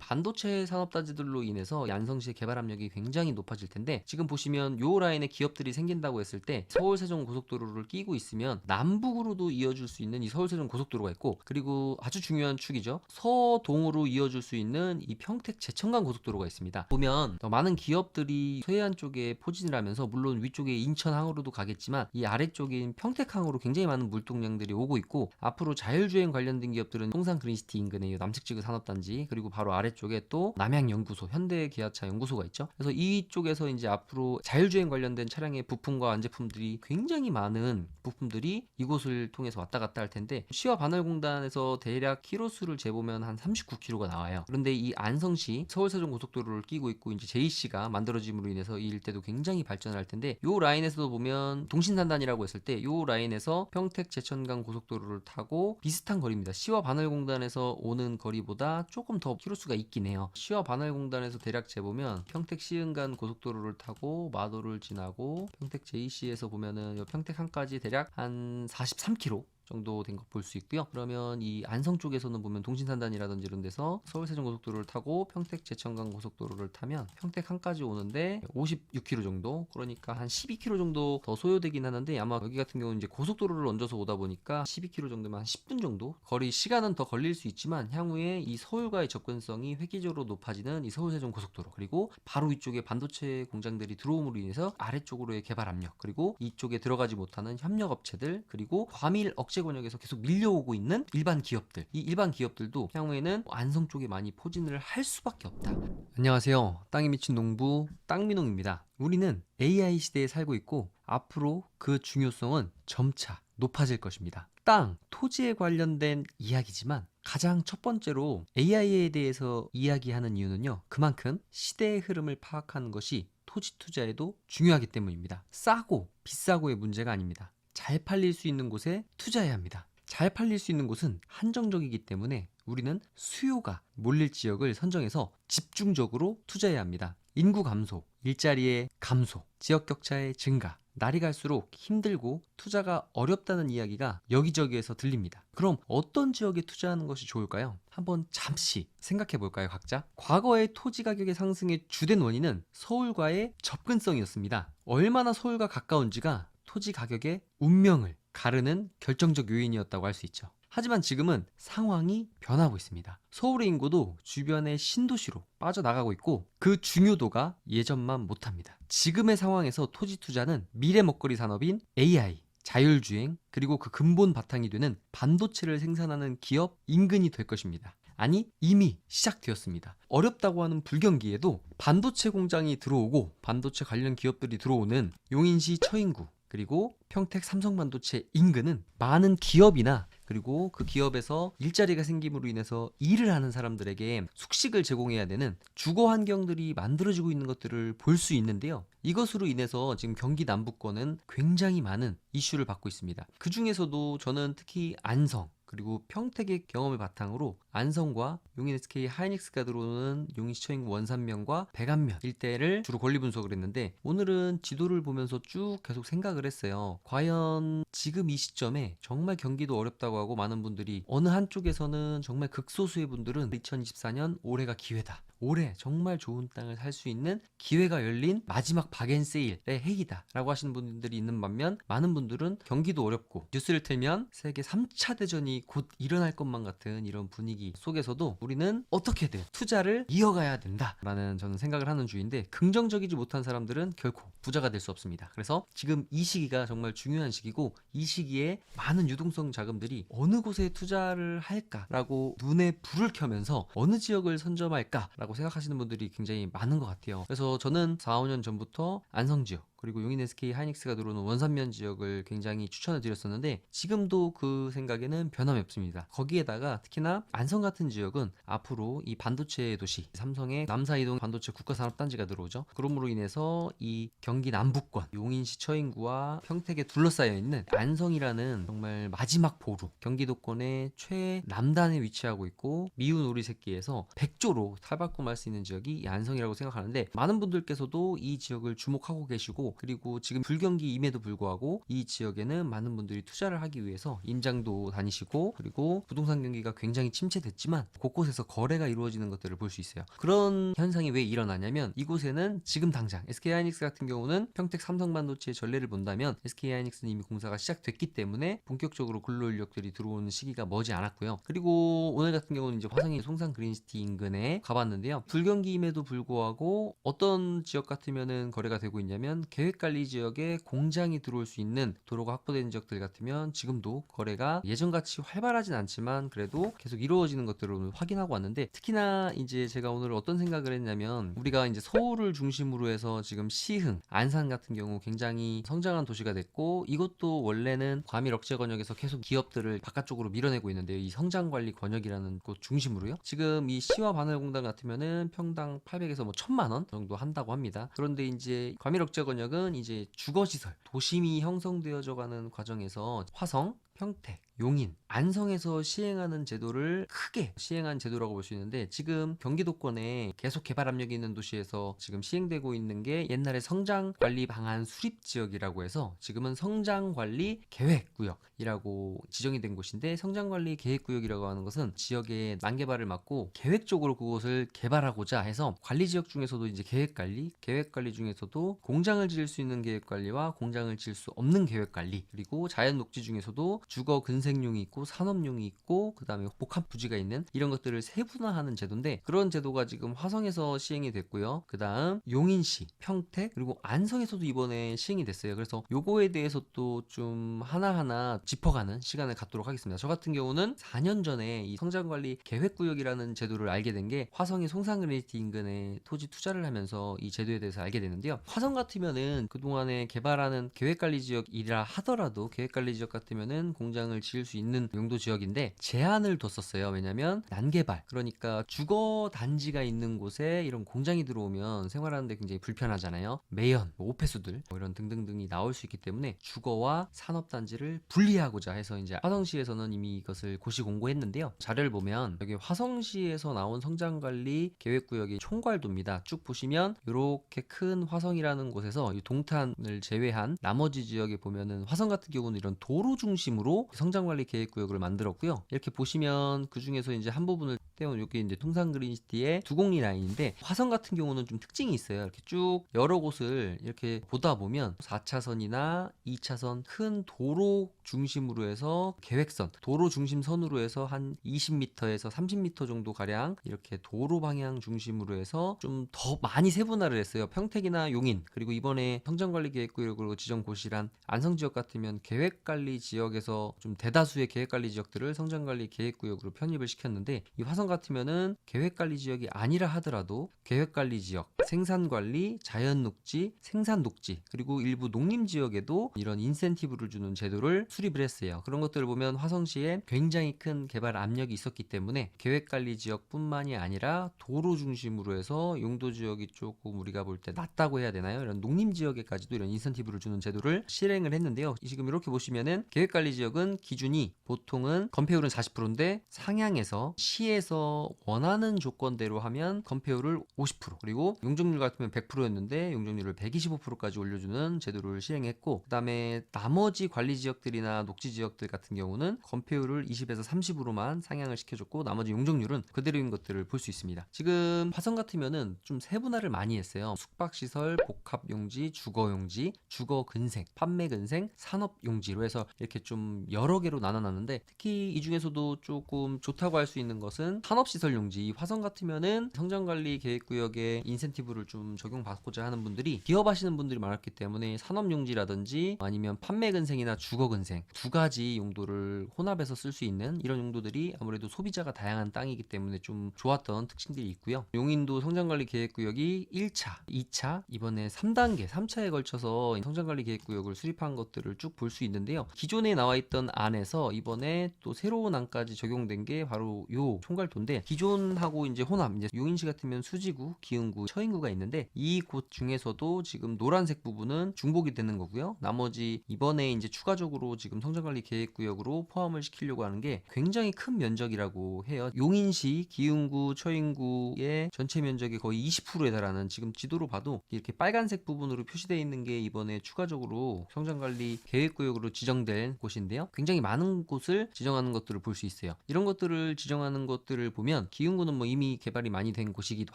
반도체 산업단지들로 인해서 이 안성시의 개발 압력이 굉장히 높아질 텐데, 지금 보시면 요 라인에 기업들이 생긴다고 했을 때 서울 세종 고속도로를 끼고 있으면 남북으로도 이어줄 수 있는 이 서울 세종 고속도로가 있고, 그리고 아주 중요한 축이죠. 서동으로 이어줄 수 있는 이 평택 제천간 고속도로가 있습니다. 보면 더 많은 기업들이 서해안 쪽에 포진을 하면서, 물론 위쪽에 인천항으로도 가겠지만 이 아래쪽인 평택항으로 굉장히 많은 물동량들이 오고 있고, 앞으로 자율주행 관련된 기업들은 통상 그린시티 인근의 남측지구 산업단지, 그리고 바로 아래쪽에 또 남양연구소, 현대기아차 연구소가 있죠. 그래서 이쪽에서 이제 앞으로 자율주행 관련된 차량의 부품과 완제품들이, 굉장히 많은 부품들이 이곳을 통해서 왔다 갔다 할 텐데, 시와 반월공단에서 대략 키로수를 재보면 한 39km가 나와요. 그런데 이 안성시 서울세종 고속도로를 끼고 있고 이제 JC가 만들어짐으로 인해서 이 일대도 굉장히 발전을 할 텐데, 요 라인에서도 보면 동신산단이라고 했을 때 요 라인에서 평택 제천간 고속도로를 타고 비슷한 거리입니다. 시와 반월공단에서 오는 거리보다 조금 더 키로수가 있긴 해요. 시와 반월공단에서 대략 재보면 평택 시흥간 고속도로를 타고 마도를 지나고 평택 JC에서 보면은 요 평택항까지 대략 한 43km 정도 된 거 볼 수 있고요. 그러면 이 안성 쪽에서는 보면 동신산단이라든지 이런 데서 서울세종고속도로를 타고 평택 제천간 고속도로를 타면 평택항까지 오는데 56km 정도, 그러니까 한 12km 정도 더 소요되긴 하는데, 아마 여기 같은 경우는 이제 고속도로를 얹어서 오다 보니까 12km 정도면 한 10분 정도 거리, 시간은 더 걸릴 수 있지만 향후에 이 서울과의 접근성이 획기적으로 높아지는 이 서울세종 고속도로, 그리고 바로 위쪽에 반도체 공장들이 들어옴으로 인해서 아래쪽으로의 개발 압력, 그리고 이쪽에 들어가지 못하는 협력업체들, 그리고 과밀 억제 권역에서 계속 밀려오고 있는 일반 기업들, 이 일반 기업들도 향후에는 안성 쪽에 많이 포진을 할 수밖에 없다. 안녕하세요. 땅에 미친 농부 땅민홍입니다. 우리는 AI 시대에 살고 있고 앞으로 그 중요성은 점차 높아질 것입니다. 땅, 토지에 관련된 이야기지만 가장 첫 번째로 AI에 대해서 이야기하는 이유는요, 그만큼 시대의 흐름을 파악하는 것이 토지 투자에도 중요하기 때문입니다. 싸고 비싸고의 문제가 아닙니다. 잘 팔릴 수 있는 곳에 투자해야 합니다. 잘 팔릴 수 있는 곳은 한정적이기 때문에 우리는 수요가 몰릴 지역을 선정해서 집중적으로 투자해야 합니다. 인구 감소, 일자리의 감소, 지역 격차의 증가, 날이 갈수록 힘들고 투자가 어렵다는 이야기가 여기저기에서 들립니다. 그럼 어떤 지역에 투자하는 것이 좋을까요? 한번 잠시 생각해 볼까요, 각자? 과거의 토지 가격의 상승의 주된 원인은 서울과의 접근성이었습니다. 얼마나 서울과 가까운지가 토지 가격의 운명을 가르는 결정적 요인이었다고 할 수 있죠. 하지만 지금은 상황이 변하고 있습니다. 서울의 인구도 주변의 신도시로 빠져나가고 있고 그 중요도가 예전만 못합니다. 지금의 상황에서 토지 투자는 미래 먹거리 산업인 AI, 자율주행, 그리고 그 근본 바탕이 되는 반도체를 생산하는 기업 인근이 될 것입니다. 아니, 이미 시작되었습니다. 어렵다고 하는 불경기에도 반도체 공장이 들어오고 반도체 관련 기업들이 들어오는 용인시 처인구, 그리고 평택 삼성반도체 인근은 많은 기업이나, 그리고 그 기업에서 일자리가 생김으로 인해서 일을 하는 사람들에게 숙식을 제공해야 되는 주거 환경들이 만들어지고 있는 것들을 볼 수 있는데요. 이것으로 인해서 지금 경기 남부권은 굉장히 많은 이슈를 받고 있습니다. 그 중에서도 저는 특히 안성, 그리고 평택의 경험을 바탕으로 안성과 용인 SK 하이닉스가 들어오는 용인 시청인구 원산면과 백안면 일대를 주로 권리 분석을 했는데, 오늘은 지도를 보면서 쭉 계속 생각을 했어요. 과연 지금 이 시점에 정말 경기도 어렵다고 하고 많은 분들이, 어느 한쪽에서는 정말 극소수의 분들은 2024년 올해가 기회다, 올해 정말 좋은 땅을 살 수 있는 기회가 열린 마지막 박앤세일의 해이다 라고 하시는 분들이 있는 반면, 많은 분들은 경기도 어렵고 뉴스를 틀면 세계 3차 대전이 곧 일어날 것만 같은 이런 분위기 속에서도 우리는 어떻게든 투자를 이어가야 된다 라는 저는 생각을 하는 주인데, 긍정적이지 못한 사람들은 결코 부자가 될 수 없습니다. 그래서 지금 이 시기가 정말 중요한 시기고, 이 시기에 많은 유동성 자금들이 어느 곳에 투자를 할까라고 눈에 불을 켜면서 어느 지역을 선점할까 라고 생각하시는 분들이 굉장히 많은 것 같아요. 그래서 저는 4, 5년 전부터 안성 지역, 그리고 용인 SK 하이닉스가 들어오는 원산면 지역을 굉장히 추천을 드렸었는데, 지금도 그 생각에는 변함이 없습니다. 거기에다가 특히나 안성 같은 지역은 앞으로 이 반도체 도시, 삼성의 남사이동 반도체 국가산업단지가 들어오죠. 그러므로 인해서 이 경기 남부권, 용인시 처인구와 평택에 둘러싸여 있는 안성이라는 정말 마지막 보루, 경기도권의 최남단에 위치하고 있고 미운 오리 새끼에서 백조로 탈바꿈할 수 있는 지역이 이 안성이라고 생각하는데, 많은 분들께서도 이 지역을 주목하고 계시고 있고, 그리고 지금 불경기임에도 불구하고 이 지역에는 많은 분들이 투자를 하기 위해서 임장도 다니시고, 그리고 부동산 경기가 굉장히 침체됐지만 곳곳에서 거래가 이루어지는 것들을 볼 수 있어요. 그런 현상이 왜 일어나냐면, 이곳에는 지금 당장 SK하이닉스 같은 경우는 평택 삼성반도체의 전례를 본다면 SK하이닉스는 이미 공사가 시작됐기 때문에 본격적으로 근로 인력들이 들어오는 시기가 머지 않았고요. 그리고 오늘 같은 경우는 이제 화성이 송산 그린시티 인근에 가봤는데요. 불경기임에도 불구하고 어떤 지역 같으면은 거래가 되고 있냐면, 계획관리 지역에 공장이 들어올 수 있는 도로가 확보된 지역들 같으면 지금도 거래가 예전같이 활발하진 않지만 그래도 계속 이루어지는 것들을 오늘 확인하고 왔는데, 특히나 이제 제가 오늘 어떤 생각을 했냐면, 우리가 이제 서울을 중심으로 해서 지금 시흥, 안산 같은 경우 굉장히 성장한 도시가 됐고, 이것도 원래는 과밀 억제 권역에서 계속 기업들을 바깥쪽으로 밀어내고 있는데요. 이 성장관리 권역이라는 곳 중심으로요. 지금 이 시와 바늘공단 같으면은 평당 800에서 뭐 1000만 원 정도 한다고 합니다. 그런데 이제 과밀 억제 권역은 이제 주거시설, 도심이 형성되어져 가는 과정에서 화성, 평택, 용인, 안성에서 시행하는 제도를 크게 시행한 제도라고 볼 수 있는데, 지금 경기도권에 계속 개발 압력이 있는 도시에서 지금 시행되고 있는 게 옛날에 성장관리 방안 수립지역이라고 해서 지금은 성장관리 계획구역이라고 지정이 된 곳인데, 성장관리 계획구역이라고 하는 것은 지역의 난개발을 막고 계획적으로 그곳을 개발하고자 해서 관리지역 중에서도 이제 계획관리 중에서도 공장을 지을 수 있는 계획관리와 공장을 지을 수 없는 계획관리, 그리고 자연녹지 중에서도 주거 근생용이 있고 산업용이 있고 그 다음에 복합 부지가 있는 이런 것들을 세분화하는 제도인데, 그런 제도가 지금 화성에서 시행이 됐고요. 그 다음 용인시, 평택, 그리고 안성에서도 이번에 시행이 됐어요. 그래서 요거에 대해서 또 좀 하나하나 짚어가는 시간을 갖도록 하겠습니다. 저 같은 경우는 4년 전에 이 성장관리 계획구역이라는 제도를 알게 된 게 화성이 송산그레이티 인근에 토지 투자를 하면서 이 제도에 대해서 알게 됐는데요. 화성 같으면은 그동안에 개발하는 계획관리지역이라 하더라도, 계획관리지역 같으면은 공장을 지을 수 있는 용도 지역인데 제한을 뒀었어요. 왜냐면 난개발, 그러니까 주거 단지가 있는 곳에 이런 공장이 들어오면 생활하는데 굉장히 불편하잖아요. 매연, 오폐수들 이런 등등등이 나올 수 있기 때문에 주거와 산업단지를 분리하고자 해서 이제 화성시에서는 이미 이것을 고시공고했는데요. 자료를 보면 여기 화성시에서 나온 성장관리 계획구역이 총괄도입니다. 쭉 보시면 이렇게 큰 화성이라는 곳에서 이 동탄을 제외한 나머지 지역에 보면은, 화성 같은 경우는 이런 도로 중심으로 성장관리 계획구역을 만들었고요. 이렇게 보시면 그 중에서 이제 한 부분을 떼온 여기 이제 통산 그린시티의 두곡리 라인인데, 화성 같은 경우는 좀 특징이 있어요. 이렇게 쭉 여러 곳을 이렇게 보다 보면 4차선이나 2차선 큰 도로 중심으로 해서 계획선, 도로 중심선으로 해서 한 20m에서 30m 정도 가량 이렇게 도로 방향 중심으로 해서 좀 더 많이 세분화를 했어요. 평택이나 용인, 그리고 이번에 성장관리 계획구역으로 지정 고시란 안성 지역 같으면 계획관리 지역에서 좀 대다수의 계획관리 지역들을 성장관리 계획구역으로 편입을 시켰는데, 이 화성 같으면은 계획관리 지역이 아니라 하더라도 계획관리 지역, 생산관리, 자연녹지, 생산녹지, 그리고 일부 농림지역에도 이런 인센티브를 주는 제도를 수립을 했어요. 그런 것들을 보면 화성시에 굉장히 큰 개발 압력이 있었기 때문에 계획관리 지역뿐만이 아니라 도로 중심으로 해서 용도 지역이 조금 우리가 볼 때 낮다고 해야 되나요? 이런 농림지역에까지도 이런 인센티브를 주는 제도를 실행을 했는데요. 지금 이렇게 보시면은 계획관리 지역은 기준이 보통은 건폐율은 40%인데 상향해서 시에서 원하는 조건대로 하면 건폐율을 50%, 그리고 용적률 같으면 100%였는데 용적률을 125%까지 올려주는 제도를 시행했고, 그 다음에 나머지 관리 지역들이나 녹지 지역들 같은 경우는 건폐율을 20에서 30으로만 상향을 시켜줬고, 나머지 용적률은 그대로인 것들을 볼 수 있습니다. 지금 화성 같으면은 좀 세분화를 많이 했어요. 숙박시설, 복합용지, 주거용지, 주거근생, 판매근생, 산업용지로 해서 이렇게 좀 여러 개로 나눠놨는데, 특히 이 중에서도 조금 좋다고 할 수 있는 것은 산업시설 용지. 화성 같으면은 성장관리 계획구역에 인센티브를 좀 적용받고자 하는 분들이, 기업하시는 분들이 많았기 때문에 산업용지라든지 아니면 판매근생이나 주거근생 두 가지 용도를 혼합해서 쓸 수 있는 이런 용도들이 아무래도 소비자가 다양한 땅이기 때문에 좀 좋았던 특징들이 있고요. 용인도 성장관리 계획구역이 1차, 2차, 이번에 3단계, 3차에 걸쳐서 성장관리 계획구역을 수립한 것들을 쭉 볼 수 있는데요. 기존에 나와 있던 안에 안에서 이번에 또 새로운 안까지 적용된 게 바로 요 총괄도인데, 기존하고 이제 호남, 이제 용인시 같으면 수지구, 기흥구, 처인구가 있는데 이 곳 중에서도 지금 노란색 부분은 중복이 되는 거고요. 나머지 이번에 이제 추가적으로 지금 성장관리 계획구역으로 포함을 시키려고 하는 게 굉장히 큰 면적이라고 해요. 용인시, 기흥구, 처인구의 전체 면적이 거의 20%에 달하는, 지금 지도로 봐도 이렇게 빨간색 부분으로 표시되어 있는 게 이번에 추가적으로 성장관리 계획구역으로 지정된 곳인데요. 굉장히 많은 곳을 지정하는 것들을 볼 수 있어요. 이런 것들을 지정하는 것들을 보면 기흥구는 뭐 이미 개발이 많이 된 곳이기도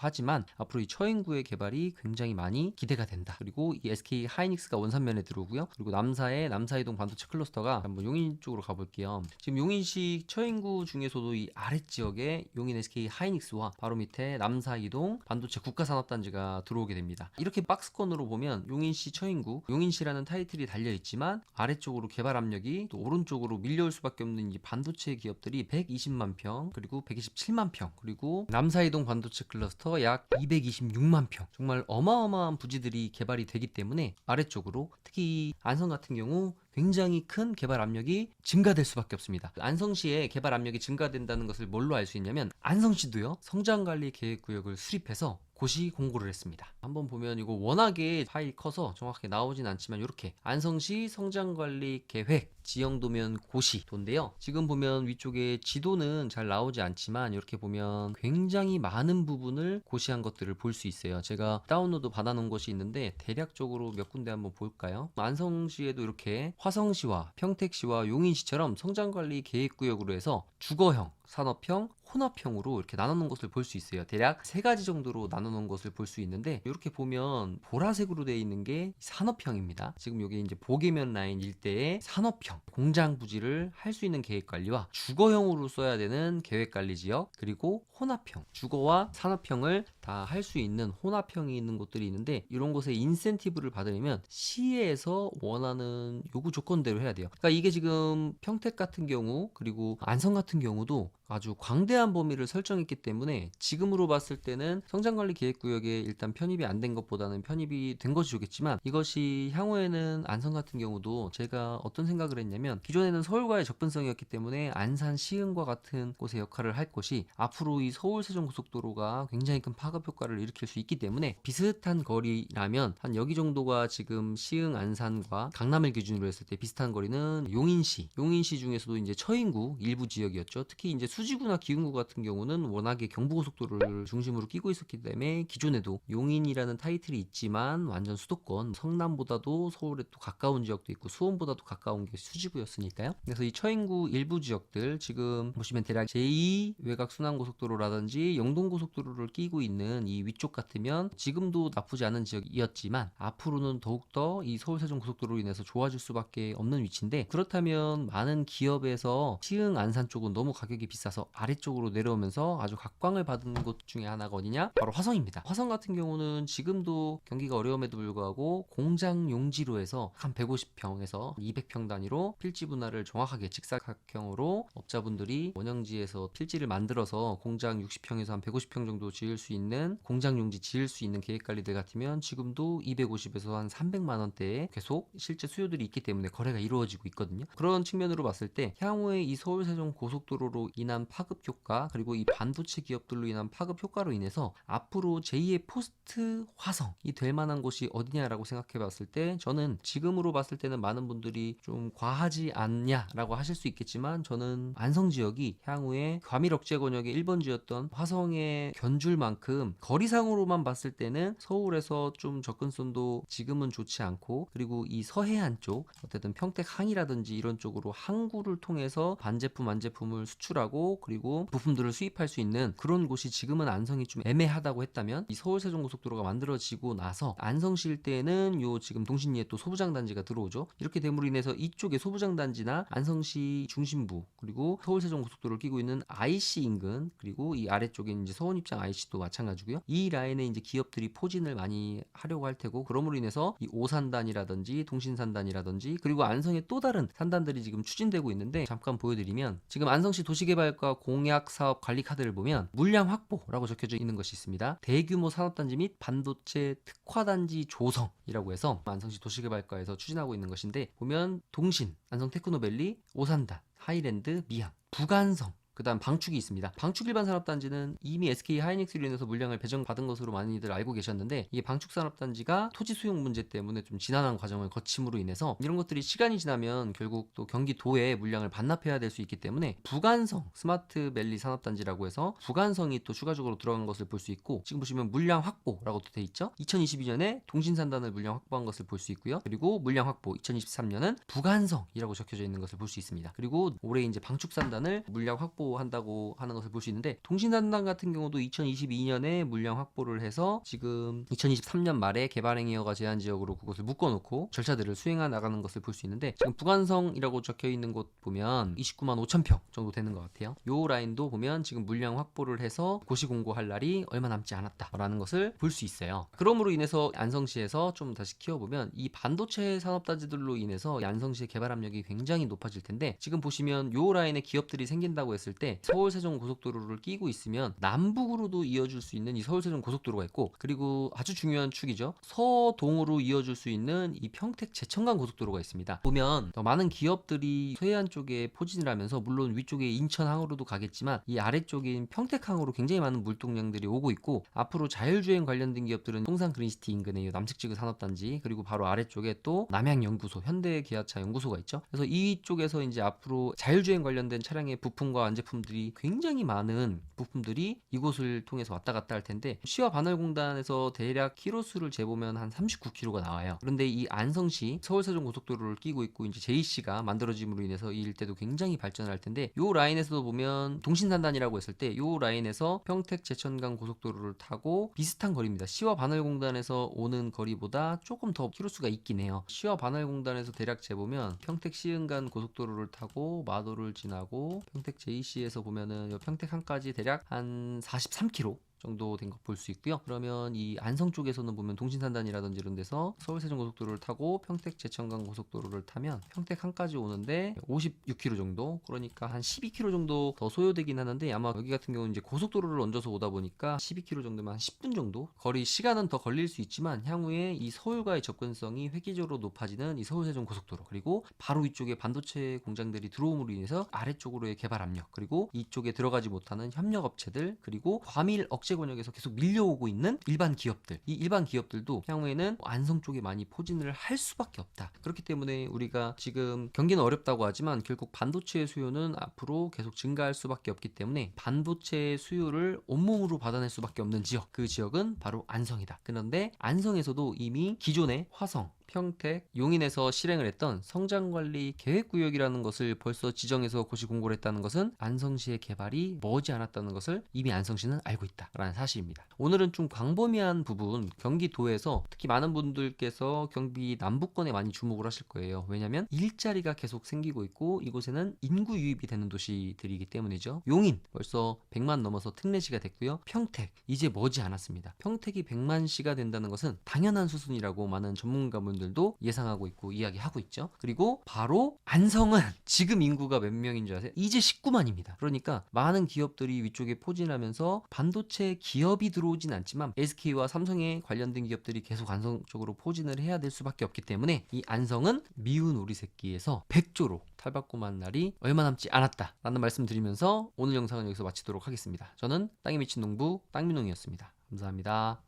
하지만 앞으로 이 처인구의 개발이 굉장히 많이 기대가 된다. 그리고 이 SK 하이닉스가 원산면에 들어오고요. 그리고 남사의 남사이동 반도체 클러스터가, 한번 용인 쪽으로 가볼게요. 지금 용인시 처인구 중에서도 이 아래 지역에 용인 SK 하이닉스와 바로 밑에 남사이동 반도체 국가산업단지가 들어오게 됩니다. 이렇게 박스권으로 보면 용인시 처인구, 용인시라는 타이틀이 달려있지만 아래쪽으로 개발 압력이, 또 오른쪽으로 밀려올 수밖에 없는 이 반도체 기업들이 120만 평, 그리고 127만 평, 그리고 남사이동 반도체 클러스터 약 226만 평, 정말 어마어마한 부지들이 개발이 되기 때문에 아래쪽으로, 특히 안성 같은 경우 굉장히 큰 개발 압력이 증가될 수밖에 없습니다. 안성시의 개발 압력이 증가된다는 것을 뭘로 알 수 있냐면, 안성시도요 성장관리 계획구역을 수립해서 고시 공고를 했습니다. 한번 보면 이거 워낙에 파일이 커서 정확하게 나오진 않지만, 이렇게 안성시 성장관리 계획 지형도면 고시도인데요. 지금 보면 위쪽에 지도는 잘 나오지 않지만 이렇게 보면 굉장히 많은 부분을 고시한 것들을 볼 수 있어요. 제가 다운로드 받아놓은 것이 있는데 대략적으로 몇 군데 한번 볼까요? 안성시에도 이렇게 화성시와 평택시와 용인시처럼 성장관리 계획구역으로 해서 주거형, 산업형, 혼합형으로 이렇게 나눠놓은 것을 볼 수 있어요. 대략 3가지 정도로 나눠놓은 것을 볼 수 있는데, 이렇게 보면 보라색으로 되어 있는 게 산업형입니다. 지금 여기 이제 보계면 라인 일대의 산업형, 공장 부지를 할 수 있는 계획관리와 주거형으로 써야 되는 계획관리 지역, 그리고 혼합형, 주거와 산업형을 다 할 수 있는 혼합형이 있는 곳들이 있는데, 이런 곳에 인센티브를 받으려면 시에서 원하는 요구 조건대로 해야 돼요. 그러니까 이게 지금 평택 같은 경우, 그리고 안성 같은 경우도 아주 광대한 범위를 설정했기 때문에 지금으로 봤을 때는 성장관리 계획구역에 일단 편입이 안 된 것보다는 편입이 된 것이 좋겠지만, 이것이 향후에는 안성 같은 경우도 제가 어떤 생각을 했냐면, 기존에는 서울과의 접근성이었기 때문에 안산 시흥과 같은 곳의 역할을 할 것이, 앞으로 이 서울 세종 고속도로가 굉장히 큰 파급 효과를 일으킬 수 있기 때문에 비슷한 거리라면, 한 여기 정도가 지금 시흥 안산과 강남을 기준으로 했을 때 비슷한 거리는 용인시 중에서도 이제 처인구 일부 지역이었죠. 특히 이제 수지구나 기흥구 같은 경우는 워낙에 경부고속도로를 중심으로 끼고 있었기 때문에 기존에도 용인이라는 타이틀이 있지만 완전 수도권, 성남보다도 서울에 또 가까운 지역도 있고 수원보다도 가까운 게 수지구였으니까요. 그래서 이 처인구 일부 지역들 지금 보시면 대략 제2 외곽 순환고속도로라든지 영동고속도로를 끼고 있는 이 위쪽 같으면 지금도 나쁘지 않은 지역이었지만, 앞으로는 더욱더 이 서울 세종 고속도로로 인해서 좋아질 수밖에 없는 위치인데, 그렇다면 많은 기업에서 시흥 안산 쪽은 너무 가격이 비싸서 아래쪽으로 내려오면서 아주 각광을 받은 곳 중에 하나가 어디냐? 바로 화성입니다. 화성 같은 경우는 지금도 경기가 어려움에도 불구하고 공장 용지로 해서 한 150평에서 200평 단위로 필지 분할을 정확하게 직사각형으로 업자분들이 원형지에서 필지를 만들어서 공장 60평에서 한 150평 정도 지을 수 있는 공장 용지 지을 수 있는 계획관리들 같으면 지금도 250에서 한 300만 원대에 계속 실제 수요들이 있기 때문에 거래가 이루어지고 있거든요. 그런 측면으로 봤을 때 향후에 이 서울 세종 고속도로로 인한 파급 효과, 그리고 이 반도체 기업들로 인한 파급 효과로 인해서 앞으로 제2의 포스트 화성이 될 만한 곳이 어디냐라고 생각해 봤을 때, 저는 지금으로 봤을 때는 많은 분들이 좀 과하지 않냐라고 하실 수 있겠지만, 저는 안성 지역이 향후에 과밀 억제 권역의 1번지였던 화성에 견줄 만큼 거리상으로만 봤을 때는 서울에서 좀 접근성도 지금은 좋지 않고, 그리고 이 서해안 쪽 어쨌든 평택 항이라든지 이런 쪽으로 항구를 통해서 반제품 완제품을 수출하고 그리고 부품들을 수입할 수 있는 그런 곳이 지금은 안성이 좀 애매하다고 했다면, 이 서울 세종 고속도로가 만들어지고 나서 안성시 일대에는 요 지금 동신리에 또 소부장 단지가 들어오죠. 이렇게 됨으로 인해서 이쪽에 소부장 단지나 안성시 중심부, 그리고 서울 세종 고속도로를 끼고 있는 IC 인근, 그리고 이 아래쪽에 이제 서원 입장 IC도 마찬가지고요. 이 라인에 이제 기업들이 포진을 많이 하려고 할 테고, 그러므로 인해서 이 오산단이라든지 동신산단이라든지 그리고 안성의 또 다른 산단들이 지금 추진되고 있는데, 잠깐 보여드리면 지금 안성시 도시개발과 공약 사업 관리 카드를 보면 물량 확보라고 적혀져 있는 것이 있습니다. 대규모 산업단지 및 반도체 특화단지 조성이라고 해서 안성시 도시개발과에서 추진하고 있는 것인데, 보면 동신, 안성 테크노밸리, 오산단, 하이랜드, 미항, 부간성, 그 다음 방축이 있습니다. 방축 일반 산업단지는 이미 SK 하이닉스로 인해서 물량을 배정받은 것으로 많이들 알고 계셨는데, 이게 방축 산업단지가 토지 수용 문제 때문에 좀 지난한 과정을 거침으로 인해서 이런 것들이 시간이 지나면 결국 또 경기도에 물량을 반납해야 될 수 있기 때문에 부간성 스마트밸리 산업단지라고 해서 부간성이 또 추가적으로 들어간 것을 볼 수 있고, 지금 보시면 물량 확보라고 돼 있죠. 2022년에 동신산단을 물량 확보한 것을 볼 수 있고요. 그리고 물량 확보 2023년은 부간성이라고 적혀져 있는 것을 볼 수 있습니다. 그리고 올해 이제 방축산단을 물량 확보 한다고 하는 것을 볼 수 있는데, 동신산단 같은 경우도 2022년에 물량 확보를 해서 지금 2023년 말에 개발행위허가 제한 지역으로 그것을 묶어놓고 절차들을 수행해 나가는 것을 볼 수 있는데, 지금 부간성이라고 적혀 있는 곳 보면 29만 5천 평 정도 되는 것 같아요. 요 라인도 보면 지금 물량 확보를 해서 고시 공고할 날이 얼마 남지 않았다라는 것을 볼 수 있어요. 그러므로 인해서 안성시에서 좀 다시 키워보면 이 반도체 산업단지들로 인해서 안성시의 개발 압력이 굉장히 높아질 텐데, 지금 보시면 요 라인에 기업들이 생긴다고 했을 때 서울 세종 고속도로를 끼고 있으면 남북으로도 이어줄 수 있는 이 서울 세종 고속도로가 있고, 그리고 아주 중요한 축이죠, 서동으로 이어줄 수 있는 이 평택 제천간 고속도로가 있습니다. 보면 더 많은 기업들이 서해안 쪽에 포진을 하면서 물론 위쪽에 인천항으로도 가겠지만 이 아래쪽인 평택항으로 굉장히 많은 물동량들이 오고 있고, 앞으로 자율주행 관련된 기업들은 통상 그린시티 인근의 남측지구 산업단지, 그리고 바로 아래쪽에 또 남양연구소, 현대기아차 연구소가 있죠. 그래서 이쪽에서 이제 앞으로 자율주행 관련된 차량의 부품과 완제품들이 굉장히 많은 부품들이 이곳을 통해서 왔다 갔다 할 텐데, 시와 반월공단에서 대략 키로수를 재보면 한 39km가 나와요. 그런데 이 안성시 서울세종 고속도로를 끼고 있고 이제 JC가 만들어짐으로 인해서 이 일대도 굉장히 발전을 할 텐데, 요 라인에서도 보면 동신산단이라고 했을 때 요 라인에서 평택 제천간 고속도로를 타고 비슷한 거리입니다. 시와 반월공단에서 오는 거리보다 조금 더 키로수가 있긴 해요. 시와 반월공단에서 대략 재보면 평택 시흥간 고속도로를 타고 마도를 지나고 평택 JC에서 보면은 요 평택항까지 대략 한 43km 정도 된 거 볼 수 있고요. 그러면 이 안성 쪽에서는 보면 동신산단이라든지 이런 데서 서울세종고속도로를 타고 평택 제천간 고속도로를 타면 평택항까지 오는데 56km 정도, 그러니까 한 12km 정도 더 소요되긴 하는데, 아마 여기 같은 경우는 이제 고속도로를 얹어서 오다 보니까 12km 정도면 한 10분 정도 거리, 시간은 더 걸릴 수 있지만 향후에 이 서울과의 접근성이 획기적으로 높아지는 이 서울세종 고속도로, 그리고 바로 위쪽에 반도체 공장들이 들어옴으로 인해서 아래쪽으로의 개발 압력, 그리고 이쪽에 들어가지 못하는 협력업체들, 그리고 과밀 억제 권역에서 계속 밀려오고 있는 일반 기업들, 이 일반 기업들도 향후에는 안성 쪽에 많이 포진을 할 수밖에 없다. 그렇기 때문에 우리가 지금 경기는 어렵다고 하지만 결국 반도체 수요는 앞으로 계속 증가할 수밖에 없기 때문에 반도체 수요를 온몸으로 받아낼 수밖에 없는 지역, 그 지역은 바로 안성이다. 그런데 안성에서도 이미 기존의 화성, 평택, 용인에서 실행을 했던 성장관리 계획구역이라는 것을 벌써 지정해서 고시 공고를 했다는 것은 안성시의 개발이 머지않았다는 것을 이미 안성시는 알고 있다라는 사실입니다. 오늘은 좀 광범위한 부분, 경기도에서 특히 많은 분들께서 경기 남부권에 많이 주목을 하실 거예요. 왜냐하면 일자리가 계속 생기고 있고 이곳에는 인구 유입이 되는 도시들이기 때문이죠. 용인 벌써 100만 넘어서 특례시가 됐고요. 평택 이제 머지않았습니다. 평택이 100만시가 된다는 것은 당연한 수순이라고 많은 전문가분 들도 예상하고 있고 이야기하고 있죠. 그리고 바로 안성은 지금 인구가 몇 명인 줄 아세요? 이제 19만입니다. 그러니까 많은 기업들이 위쪽에 포진하면서 반도체 기업이 들어오진 않지만 SK와 삼성에 관련된 기업들이 계속 안성 쪽으로 포진을 해야 될 수밖에 없기 때문에 이 안성은 미운 오리 새끼에서 백조로 탈바꿈한 날이 얼마 남지 않았다라는 말씀 드리면서 오늘 영상은 여기서 마치도록 하겠습니다. 저는 땅에 미친 농부 땅민홍이었습니다. 감사합니다.